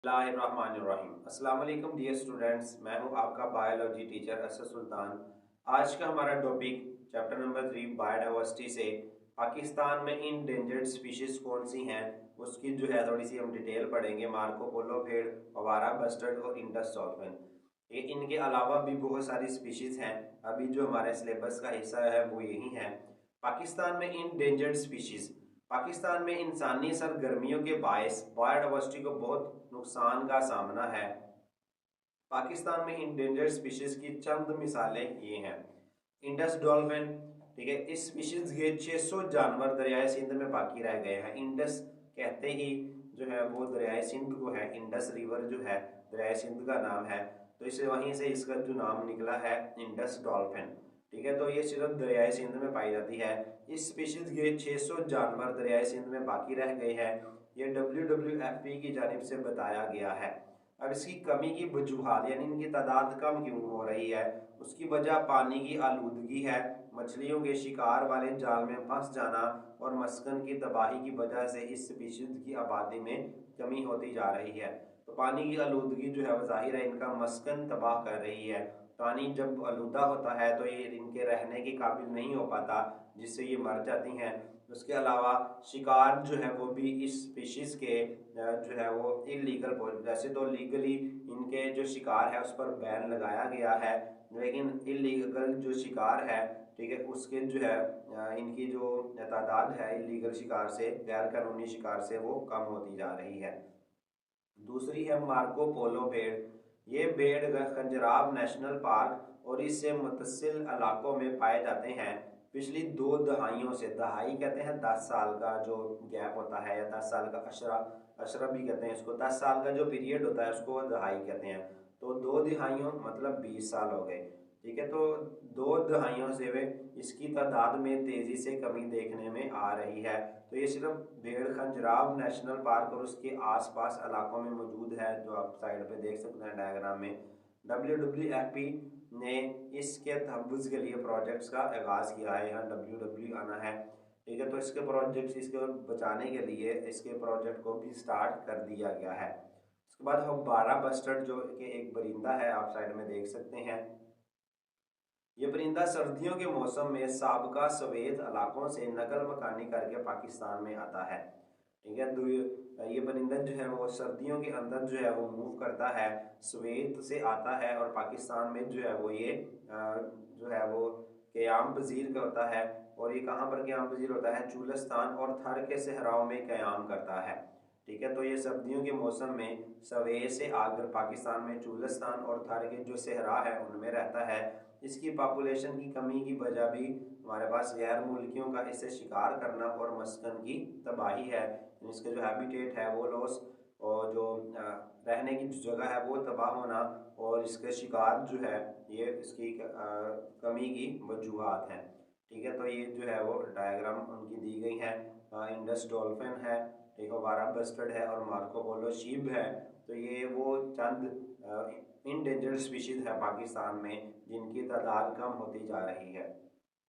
बिस्मिल्लाहिर्रहमानिर्रहीम। अस्सलाम वालेकुम डियर स्टूडेंट्स, मैं हूं आपका बायोलॉजी टीचर असद सुल्तान। आज का हमारा टॉपिक चैप्टर नंबर 3 बायोडाइवर्सिटी से पाकिस्तान में इंडेंजर्ड स्पीशीज़ कौन सी हैं उसकी जो है थोड़ी सी हम डिटेल पढ़ेंगे। मार्को पोलो भेड़, आवारा बस्टर्ड और इंडस डॉल्फिन। ये इनके अलावा भी बहुत सारी स्पीशीज़ हैं। अभी जो हमारे सिलेबस का हिस्सा है वो यही है। पाकिस्तान में इंडेंजर्ड स्पीशीज़, पाकिस्तान में इंसानी सरगर्मियों के बायस बायोडाइवर्सिटी को बहुत नुकसान का सामना है। पाकिस्तान में इंडेंजर्ड स्पीशीज की चंद मिसालें ये हैं। इंडस डॉल्फिन, ठीक है, इस स्पीशीज के 600 जानवर दरियाए सिंध में बाकी रह गए हैं। इंडस कहते ही जो है वो दरियाए सिंध को है। इंडस रिवर जो है दरियाए सिंध का नाम है, तो इसे वहीं से इसका जो नाम निकला है इंडस डॉल्फिन। ठीक है, तो ये सिर्फ दरियाए सिंध में पाई जाती है। इस स्पीशीज के 600 जानवर दरियाए सिंध में बाकी रह गए हैं। ये WWF की जानिब से बताया गया है। अब इसकी कमी की वजूहात यानी इनकी तादाद कम क्यों हो रही है, उसकी वजह पानी की आलूदगी है, मछलियों के शिकार वाले जाल में फंस जाना और मस्कन की तबाही की वजह से इस स्पीशीज की आबादी में कमी होती जा रही है। तो पानी की आलूदगी जो है वह ज़ाहिर है इनका मस्कन तबाह कर रही है। पानी जब आलूदा होता है तो ये इनके रहने के काबिल नहीं हो पाता, जिससे ये मर जाती हैं। उसके अलावा शिकार जो है वो भी इस स्पीशीज़ के जो है वो इलीगल, वैसे तो लीगली इनके जो शिकार है उस पर बैन लगाया गया है, लेकिन इलीगल जो शिकार है, ठीक है, उसके जो है इनकी जो तादाद है इलीगल शिकार से, गैर कानूनी शिकार से, वो कम होती जा रही है। दूसरी है मार्को पोलो भेड़। ये भेड़ खंजराब नेशनल पार्क और इससे मुतसिल इलाकों में पाए जाते हैं। पिछली 2 दहाइयों से, दहाई कहते हैं 10 साल का जो गैप होता है, या 10 साल का अशरा, अशरा भी कहते हैं इसको, 10 साल का जो पीरियड होता है उसको दहाई कहते हैं। तो 2 दहाइयों मतलब 20 साल हो गए। ठीक है, तो 2 दहाइयों से वे इसकी तादाद में तेज़ी से कमी देखने में आ रही है। तो ये सिर्फ भेड़ खंजराब नेशनल पार्क और उसके आसपास इलाकों में मौजूद है, जो आप साइड पे देख सकते हैं डायग्राम में। WWF ने इसके तहफ़्फ़ुज़ के लिए प्रोजेक्ट्स का आगाज़ किया है। यहाँ WW आना है, ठीक है, तो इसके प्रोजेक्ट्स, इसको बचाने के लिए इसके प्रोजेक्ट को भी स्टार्ट कर दिया गया है। उसके बाद हब्बारा बस्टर्ड जो कि एक परिंदा है, आप साइड में देख सकते हैं। ये परिंदा सर्दियों के मौसम में साबका सवेद इलाकों से नकल मकानी करके पाकिस्तान में आता है। ठीक है, तो ये परिंदा जो है वो सर्दियों के अंदर जो है वो मूव करता है, सवेद से आता है और पाकिस्तान में जो है वो ये जो है वो क़याम पजीर का होता है। और ये कहाँ पर क़याम पजीर होता है? चूलस्तान और थर के सहराओं में क़याम करता है। ठीक है, तो ये सर्दियों के मौसम में सवेद से आकर पाकिस्तान में चूलस्तान और थर के जो सहरा है उनमें रहता है। इसकी पॉपुलेशन की कमी की वजह भी हमारे पास गैर मुल्कियों का इससे शिकार करना और मस्कन की तबाही है। इसके जो हैबिटेट है वो लॉस, और जो रहने की जगह है वो तबाह होना, और इसके शिकार जो है ये इसकी कमी की वजूहात हैं। ठीक है, तो ये जो है वो डायग्राम उनकी दी गई हैं। इंडस डॉल्फिन है, ठीक है, वारा बस्टर्ड है और मार्को पोलो शीप है। तो ये वो चंद इंडेंजर्ड स्पीशीज़ है पाकिस्तान में जिनकी तादाद कम होती जा रही है।